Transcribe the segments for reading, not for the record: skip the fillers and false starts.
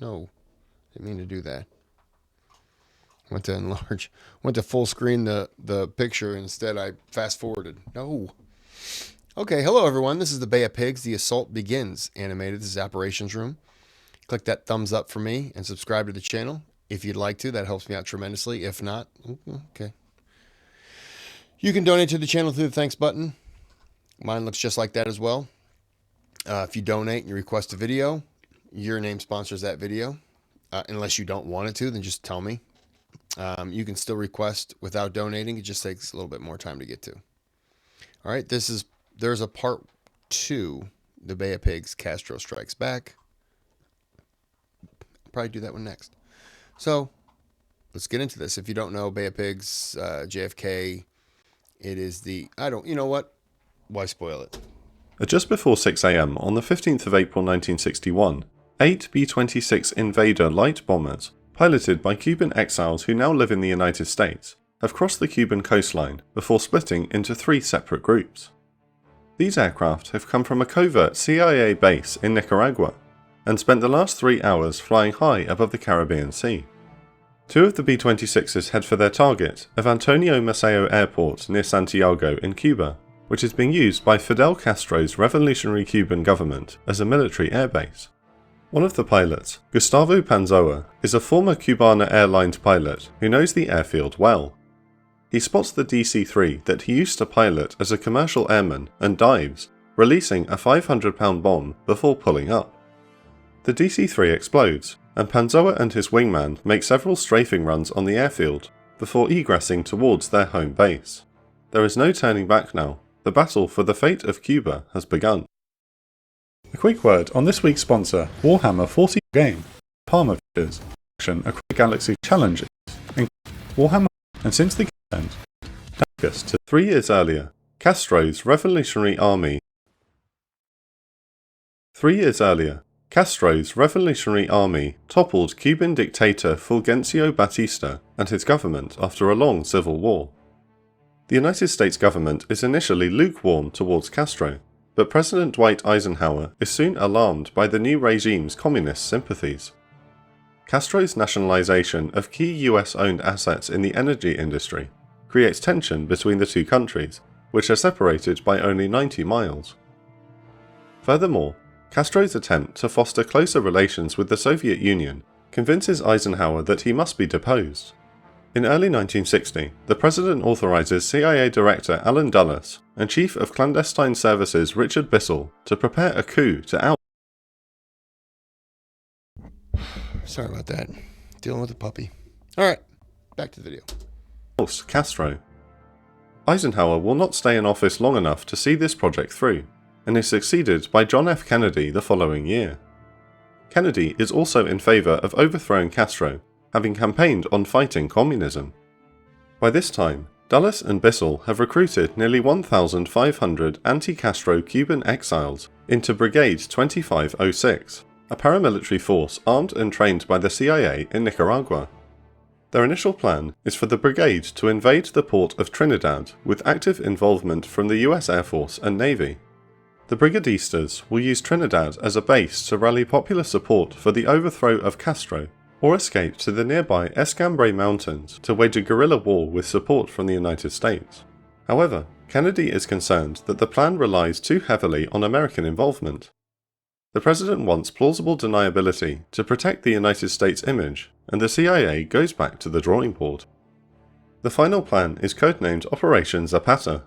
No, didn't mean to do that. Went to enlarge, went to full screen the picture. Instead, I fast forwarded. No. Okay, hello everyone. This is the Bay of Pigs. The Assault Begins animated. This is Operations Room. Click that thumbs up for me and subscribe to the channel if you'd like to. That helps me out tremendously. If not, okay. You can donate to the channel through the thanks button. Mine looks just like that as well. If you donate and you request a video, your name sponsors that video. Unless you don't want it to, then just tell me. You can still request without donating. It just takes a little bit more time to get to. All right, there's a part 2, the Bay of Pigs, Castro Strikes Back. I'll probably do that one next. So let's get into this. If you don't know, Bay of Pigs, JFK, it is you know what? Why spoil it? At just before 6 a.m. on the 15th of April 1961, 8 B-26 Invader light bombers, piloted by Cuban exiles who now live in the United States, have crossed the Cuban coastline before splitting into 3 separate groups. These aircraft have come from a covert CIA base in Nicaragua and spent the last 3 hours flying high above the Caribbean Sea. 2 of the B-26s head for their target of Antonio Maceo Airport near Santiago in Cuba, which is being used by Fidel Castro's revolutionary Cuban government as a military airbase. One of the pilots, Gustavo Panzoa, is a former Cubana Airlines pilot who knows the airfield well. He spots the DC-3 that he used to pilot as a commercial airman and dives, releasing a 500-pound bomb before pulling up. The DC-3 explodes, and Panzoa and his wingman make several strafing runs on the airfield before egressing towards their home base. There is no turning back now. The battle for the fate of Cuba has begun. A quick word on this week's sponsor, Warhammer 40 game. Palmer features action across the galaxy challenges in Warhammer, and since the game end, take us to 3 years earlier, Castro's Revolutionary Army toppled Cuban dictator Fulgencio Batista and his government after a long civil war. The United States government is initially lukewarm towards Castro, but President Dwight Eisenhower is soon alarmed by the new regime's communist sympathies. Castro's nationalization of key US-owned assets in the energy industry creates tension between the two countries, which are separated by only 90 miles. Furthermore, Castro's attempt to foster closer relations with the Soviet Union convinces Eisenhower that he must be deposed. In early 1960, the President authorizes CIA Director Allen Dulles and Chief of Clandestine Services Richard Bissell to prepare a coup to oust. Sorry about that. Dealing with a puppy. Alright, back to the video. Castro. Eisenhower will not stay in office long enough to see this project through, and is succeeded by John F. Kennedy the following year. Kennedy is also in favor of overthrowing Castro, having campaigned on fighting communism. By this time, Dulles and Bissell have recruited nearly 1,500 anti-Castro Cuban exiles into Brigade 2506, a paramilitary force armed and trained by the CIA in Nicaragua. Their initial plan is for the brigade to invade the port of Trinidad with active involvement from the US Air Force and Navy. The brigadistas will use Trinidad as a base to rally popular support for the overthrow of Castro, or escape to the nearby Escambray Mountains to wage a guerrilla war with support from the United States. However, Kennedy is concerned that the plan relies too heavily on American involvement. The President wants plausible deniability to protect the United States image, and the CIA goes back to the drawing board. The final plan is codenamed Operation Zapata.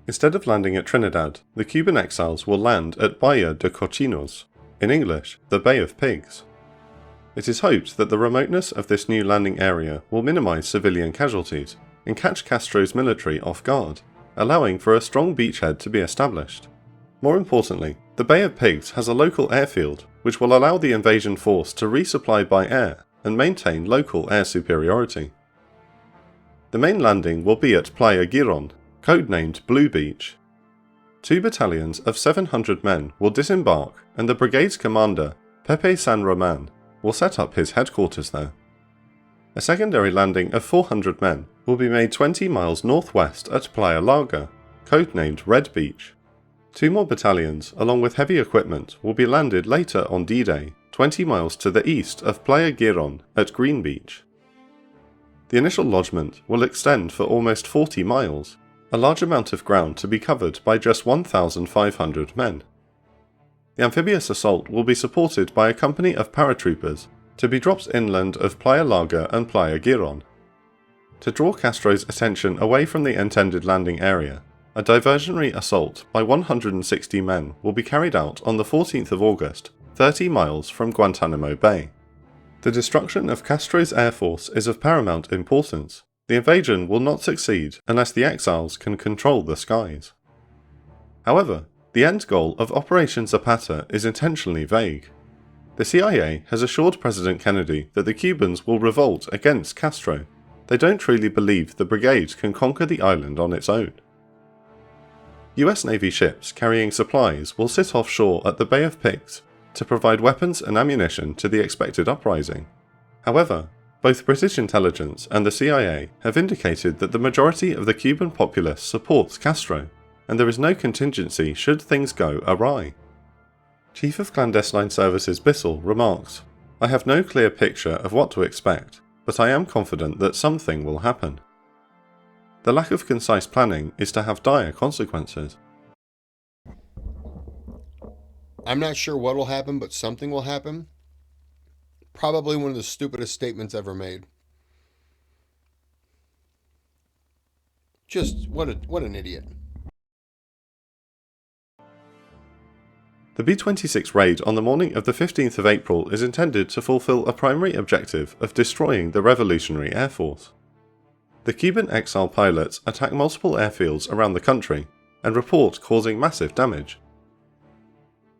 Instead of landing at Trinidad, the Cuban exiles will land at Bahia de Cochinos, in English, the Bay of Pigs. It is hoped that the remoteness of this new landing area will minimize civilian casualties and catch Castro's military off guard, allowing for a strong beachhead to be established. More importantly, the Bay of Pigs has a local airfield which will allow the invasion force to resupply by air and maintain local air superiority. The main landing will be at Playa Giron, codenamed Blue Beach. 2 battalions of 700 men will disembark, and the brigade's commander, Pepe San Roman, will set up his headquarters there. A secondary landing of 400 men will be made 20 miles northwest at Playa Larga, codenamed Red Beach. 2 more battalions, along with heavy equipment, will be landed later on D-Day, 20 miles to the east of Playa Giron at Green Beach. The initial lodgement will extend for almost 40 miles, a large amount of ground to be covered by just 1,500 men. The amphibious assault will be supported by a company of paratroopers to be dropped inland of Playa Larga and Playa Giron. To draw Castro's attention away from the intended landing area, a diversionary assault by 160 men will be carried out on the 14th of August, 30 miles from Guantanamo Bay. The destruction of Castro's air force is of paramount importance. The invasion will not succeed unless the exiles can control the skies. However, the end goal of Operation Zapata is intentionally vague. The CIA has assured President Kennedy that the Cubans will revolt against Castro. They don't truly believe the brigade can conquer the island on its own. US Navy ships carrying supplies will sit offshore at the Bay of Pigs to provide weapons and ammunition to the expected uprising. However, both British intelligence and the CIA have indicated that the majority of the Cuban populace supports Castro, and there is no contingency should things go awry. Chief of Clandestine Services Bissell remarks, "I have no clear picture of what to expect, but I am confident that something will happen. The lack of concise planning is to have dire consequences." I'm not sure what will happen, but something will happen. Probably one of the stupidest statements ever made. Just what an idiot. The B-26 raid on the morning of the 15th of April is intended to fulfill a primary objective of destroying the Revolutionary Air Force. The Cuban exile pilots attack multiple airfields around the country and report causing massive damage.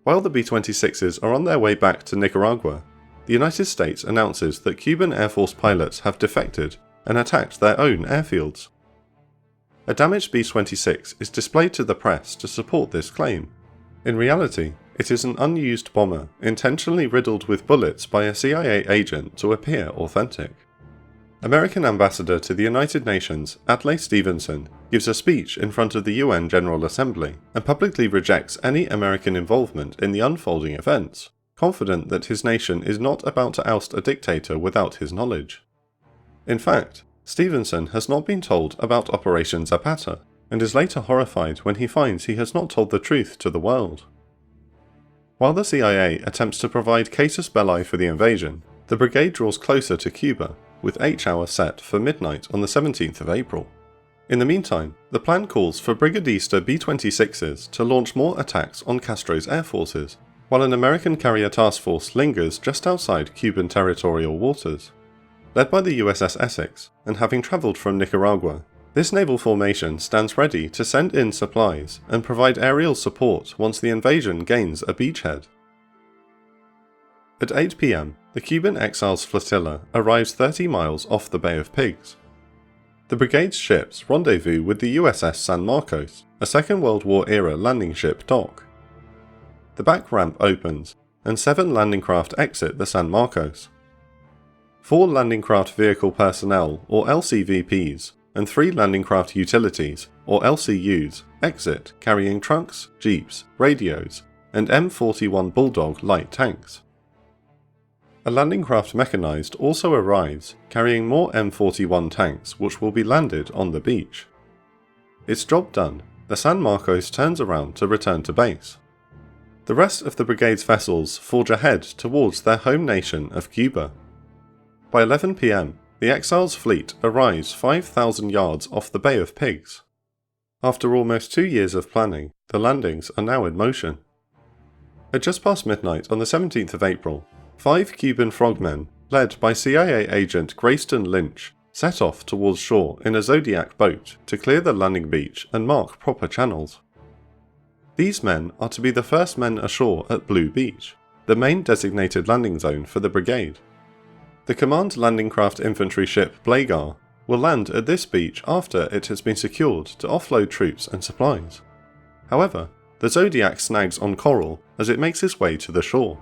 While the B-26s are on their way back to Nicaragua, the United States announces that Cuban Air Force pilots have defected and attacked their own airfields. A damaged B-26 is displayed to the press to support this claim. In reality, it is an unused bomber intentionally riddled with bullets by a CIA agent to appear authentic. American Ambassador to the United Nations, Adlai Stevenson, gives a speech in front of the UN General Assembly and publicly rejects any American involvement in the unfolding events, confident that his nation is not about to oust a dictator without his knowledge. In fact, Stevenson has not been told about Operation Zapata, and is later horrified when he finds he has not told the truth to the world. While the CIA attempts to provide casus belli for the invasion, the brigade draws closer to Cuba, with H-hour set for midnight on the 17th of April. In the meantime, the plan calls for Brigadista B-26s to launch more attacks on Castro's air forces, while an American carrier task force lingers just outside Cuban territorial waters. Led by the USS Essex, and having travelled from Nicaragua, this naval formation stands ready to send in supplies and provide aerial support once the invasion gains a beachhead. At 8 PM, the Cuban Exiles flotilla arrives 30 miles off the Bay of Pigs. The brigade's ships rendezvous with the USS San Marcos, a Second World War era landing ship dock. The back ramp opens, and 7 landing craft exit the San Marcos. 4 landing craft vehicle personnel, or LCVPs, and 3 landing craft utilities, or LCUs, exit carrying trucks, jeeps, radios, and M41 Bulldog light tanks. A landing craft mechanized also arrives, carrying more M41 tanks which will be landed on the beach. Its job done, the San Marcos turns around to return to base. The rest of the brigade's vessels forge ahead towards their home nation of Cuba. By 11 PM, the Exiles fleet arrives 5,000 yards off the Bay of Pigs. After almost 2 years of planning, the landings are now in motion. At just past midnight on the 17th of April, 5 Cuban frogmen, led by CIA agent Grayston Lynch, set off towards shore in a Zodiac boat to clear the landing beach and mark proper channels. These men are to be the first men ashore at Blue Beach, the main designated landing zone for the brigade. The command landing craft infantry ship Blagar will land at this beach after it has been secured to offload troops and supplies. However, the Zodiac snags on coral as it makes its way to the shore.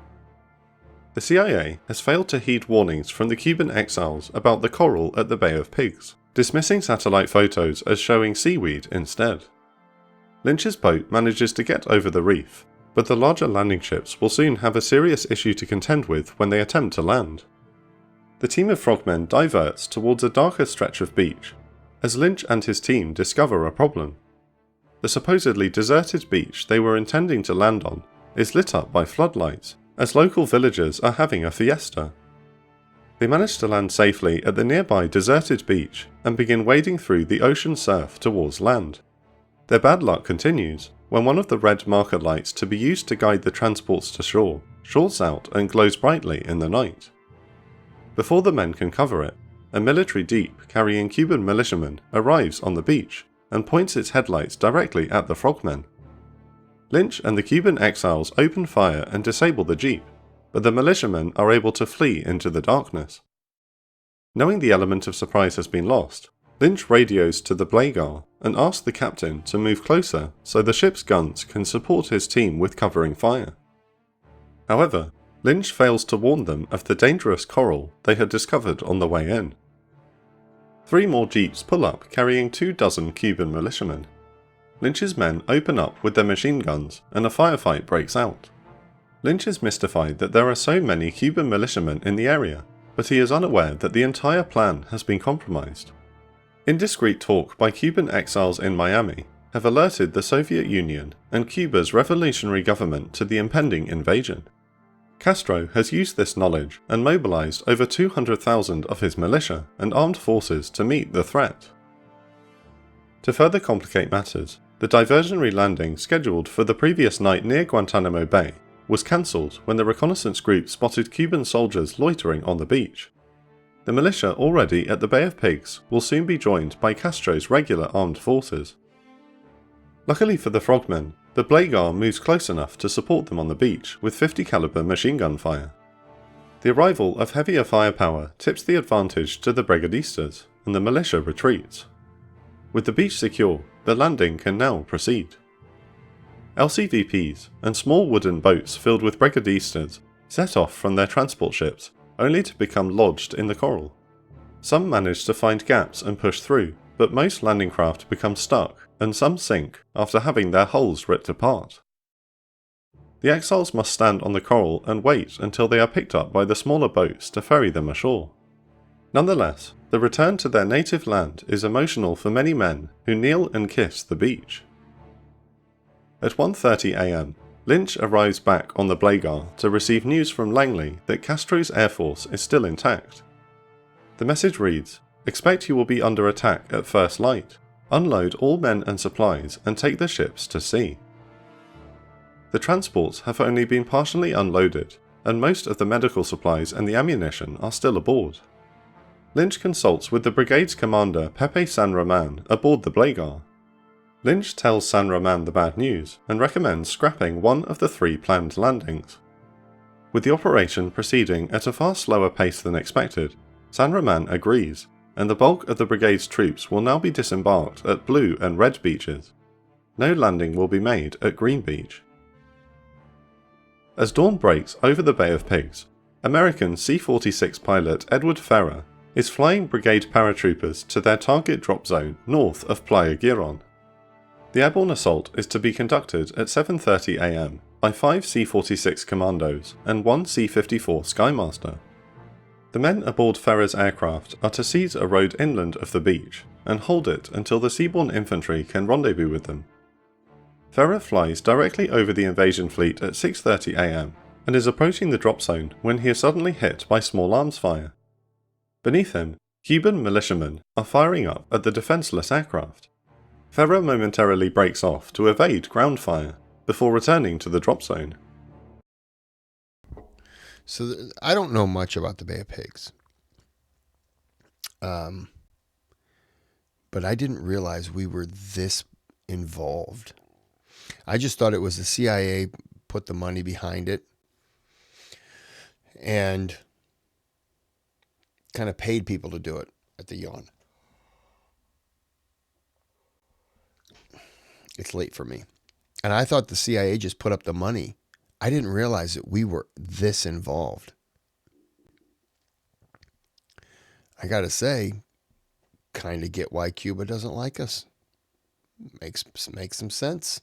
The CIA has failed to heed warnings from the Cuban exiles about the coral at the Bay of Pigs, dismissing satellite photos as showing seaweed instead. Lynch's boat manages to get over the reef, but the larger landing ships will soon have a serious issue to contend with when they attempt to land. The team of frogmen diverts towards a darker stretch of beach, as Lynch and his team discover a problem. The supposedly deserted beach they were intending to land on is lit up by floodlights, as local villagers are having a fiesta. They manage to land safely at the nearby deserted beach and begin wading through the ocean surf towards land. Their bad luck continues when one of the red marker lights to be used to guide the transports to shore shorts out and glows brightly in the night. Before the men can cover it, a military jeep carrying Cuban militiamen arrives on the beach and points its headlights directly at the frogmen. Lynch and the Cuban exiles open fire and disable the jeep, but the militiamen are able to flee into the darkness. Knowing the element of surprise has been lost, Lynch radios to the Blagar and asks the captain to move closer so the ship's guns can support his team with covering fire. However, Lynch fails to warn them of the dangerous coral they had discovered on the way in. 3 more jeeps pull up carrying 24 Cuban militiamen. Lynch's men open up with their machine guns and a firefight breaks out. Lynch is mystified that there are so many Cuban militiamen in the area, but he is unaware that the entire plan has been compromised. Indiscreet talk by Cuban exiles in Miami have alerted the Soviet Union and Cuba's revolutionary government to the impending invasion. Castro has used this knowledge and mobilized over 200,000 of his militia and armed forces to meet the threat. To further complicate matters, the diversionary landing scheduled for the previous night near Guantanamo Bay was cancelled when the reconnaissance group spotted Cuban soldiers loitering on the beach. The militia already at the Bay of Pigs will soon be joined by Castro's regular armed forces. Luckily for the frogmen, the Blagar moves close enough to support them on the beach with 50 caliber machine gun fire. The arrival of heavier firepower tips the advantage to the brigadistas, and the militia retreats. With the beach secure, the landing can now proceed. LCVPs and small wooden boats filled with brigadistas set off from their transport ships, only to become lodged in the coral. Some manage to find gaps and push through, but most landing craft become stuck, and some sink after having their hulls ripped apart. The exiles must stand on the coral and wait until they are picked up by the smaller boats to ferry them ashore. Nonetheless, the return to their native land is emotional for many men who kneel and kiss the beach. At 1:30 am, Lynch arrives back on the Blagar to receive news from Langley that Castro's air force is still intact. The message reads, "Expect you will be under attack at first light. Unload all men and supplies and take the ships to sea." The transports have only been partially unloaded, and most of the medical supplies and the ammunition are still aboard. Lynch consults with the brigade's commander Pepe San Roman aboard the Blagar. Lynch tells San Roman the bad news and recommends scrapping one of the 3 planned landings. With the operation proceeding at a far slower pace than expected, San Roman agrees, and the bulk of the brigade's troops will now be disembarked at Blue and Red beaches. No landing will be made at Green Beach. As dawn breaks over the Bay of Pigs, American C-46 pilot Edward Ferrer is flying brigade paratroopers to their target drop zone north of Playa Giron. The airborne assault is to be conducted at 7:30 am by 5 C-46 commandos and 1 C-54 Skymaster. The men aboard Ferrer's aircraft are to seize a road inland of the beach and hold it until the seaborne infantry can rendezvous with them. Ferrer flies directly over the invasion fleet at 6:30 am and is approaching the drop zone when he is suddenly hit by small arms fire. Beneath him, Cuban militiamen are firing up at the defenseless aircraft. Ferrer momentarily breaks off to evade ground fire before returning to the drop zone. So I don't know much about the Bay of Pigs. But I didn't realize we were this involved. I just thought it was the CIA put the money behind it and kind of paid people to do it at the yawn. It's late for me. And I thought the CIA just put up the money. I didn't realize that we were this involved. I got to say, kind of get why Cuba doesn't like us. Makes some sense.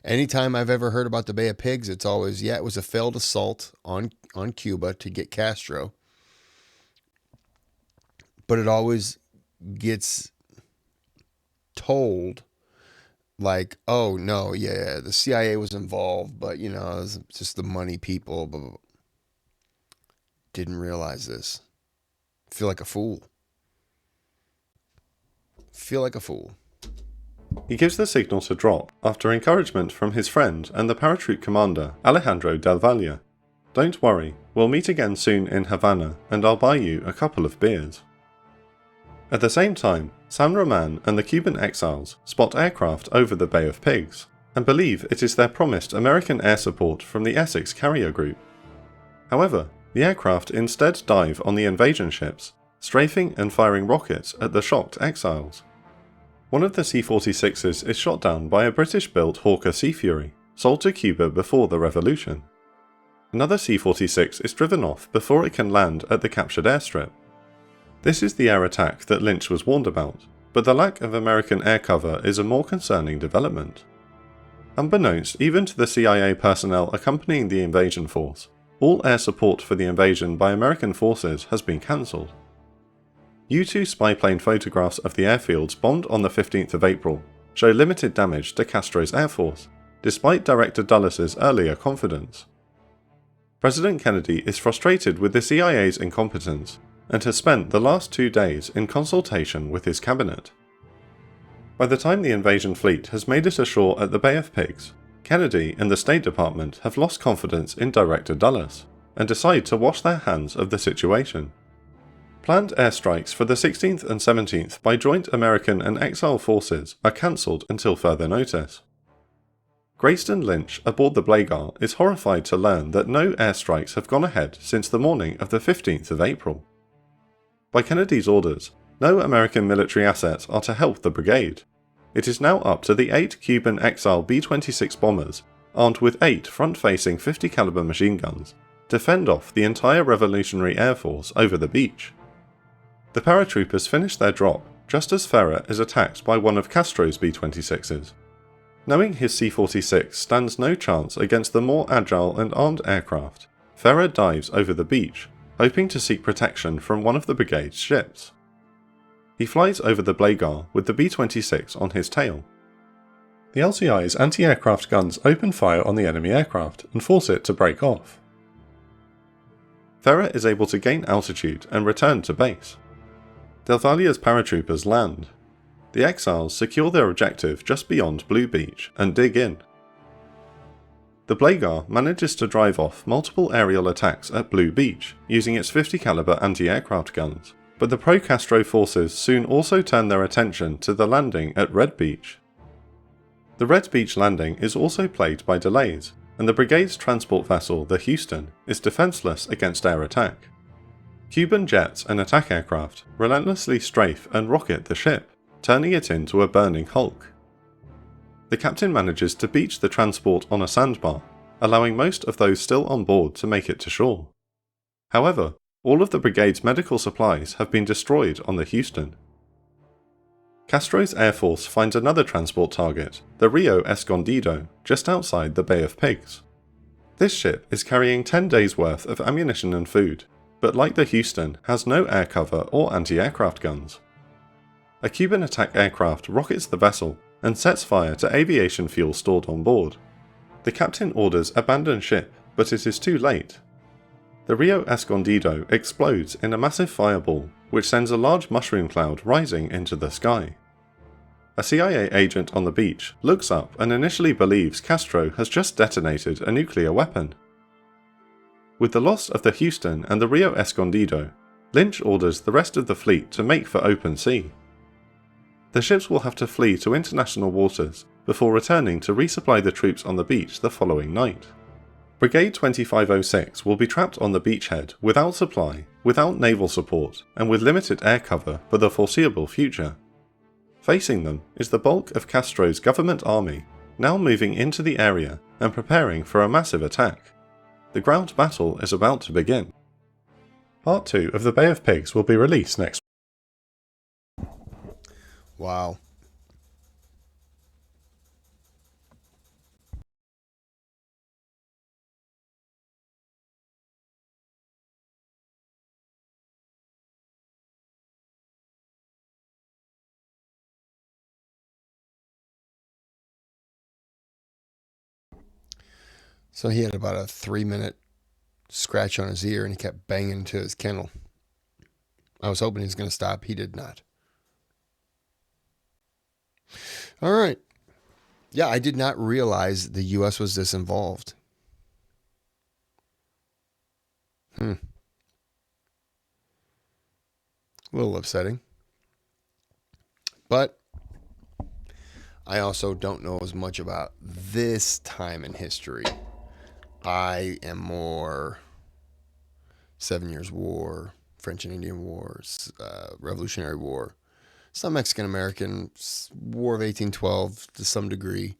Anytime I've ever heard about the Bay of Pigs, it's always, yeah, it was a failed assault on Cuba to get Castro. But it always gets told like, oh, no, yeah, the CIA was involved, but, it was just the money people. But didn't realize this. Feel like a fool. Feel like a fool. He gives the signal to drop after encouragement from his friend and the paratroop commander, Alejandro Del Valle. Don't worry, we'll meet again soon in Havana and I'll buy you a couple of beers. At the same time, San Roman and the Cuban exiles spot aircraft over the Bay of Pigs and believe it is their promised American air support from the Essex carrier group. However, the aircraft instead dive on the invasion ships, strafing and firing rockets at the shocked exiles. One of the C-46s is shot down by a British-built Hawker Sea Fury, sold to Cuba before the revolution. Another C-46 is driven off before it can land at the captured airstrip. This is the air attack that Lynch was warned about, but the lack of American air cover is a more concerning development. Unbeknownst even to the CIA personnel accompanying the invasion force, all air support for the invasion by American forces has been cancelled. U-2 spy-plane photographs of the airfields bombed on the 15th of April show limited damage to Castro's air force, despite Director Dulles' earlier confidence. President Kennedy is frustrated with the CIA's incompetence and has spent the last 2 days in consultation with his cabinet. By the time the invasion fleet has made it ashore at the Bay of Pigs, Kennedy and the State Department have lost confidence in Director Dulles and decide to wash their hands of the situation. Planned airstrikes for the 16th and 17th by joint American and exile forces are cancelled until further notice. Grayston Lynch aboard the Blagar is horrified to learn that no airstrikes have gone ahead since the morning of the 15th of April. By Kennedy's orders, no American military assets are to help the brigade. It is now up to the 8 Cuban exile B-26 bombers, armed with 8 front-facing 50 caliber machine guns, to fend off the entire Revolutionary Air Force over the beach. The paratroopers finish their drop just as Ferrer is attacked by one of Castro's B-26s. Knowing his C-46 stands no chance against the more agile and armed aircraft, Ferrer dives over the beach, hoping to seek protection from one of the brigade's ships. He flies over the Blagar with the B-26 on his tail. The LCI's anti-aircraft guns open fire on the enemy aircraft and force it to break off. Ferrer is able to gain altitude and return to base. Del Valle's paratroopers land. The exiles secure their objective just beyond Blue Beach and dig in. The Blagar manages to drive off multiple aerial attacks at Blue Beach using its 50 caliber anti-aircraft guns, but the pro-Castro forces soon also turn their attention to the landing at Red Beach. The Red Beach landing is also plagued by delays, and the brigade's transport vessel, the Houston, is defenseless against air attack. Cuban jets and attack aircraft relentlessly strafe and rocket the ship, turning it into a burning hulk. The captain manages to beach the transport on a sandbar, allowing most of those still on board to make it to shore. However, all of the brigade's medical supplies have been destroyed on the Houston. Castro's air force finds another transport target, the Rio Escondido, just outside the Bay of Pigs. This ship is carrying 10 days' worth of ammunition and food, but like the Houston, has no air cover or anti-aircraft guns. A Cuban attack aircraft rockets the vessel and sets fire to aviation fuel stored on board. The captain orders abandon ship, but it is too late. The Rio Escondido explodes in a massive fireball, which sends a large mushroom cloud rising into the sky. A CIA agent on the beach looks up and initially believes Castro has just detonated a nuclear weapon. With the loss of the Houston and the Rio Escondido, Lynch orders the rest of the fleet to make for open sea. The ships will have to flee to international waters before returning to resupply the troops on the beach the following night. Brigade 2506 will be trapped on the beachhead without supply, without naval support, and with limited air cover for the foreseeable future. Facing them is the bulk of Castro's government army, now moving into the area and preparing for a massive attack. The ground battle is about to begin. Part 2 of the Bay of Pigs will be released next week. Wow. So he had about a 3-minute scratch on his ear, and he kept banging into his kennel. I was hoping he was going to stop. He did not. All right. Yeah, I did not realize the U.S. was this involved. A little upsetting. But I also don't know as much about this time in history. I am more 7 Years' War, French and Indian Wars, Revolutionary War, some Mexican-American, War of 1812 to some degree,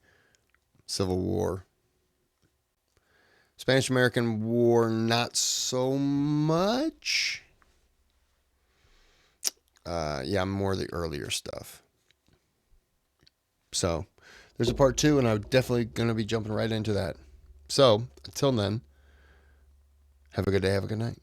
Civil War. Spanish-American War, not so much. Yeah, more the earlier stuff. So there's a part 2, and I'm definitely going to be jumping right into that. So until then, have a good day, have a good night.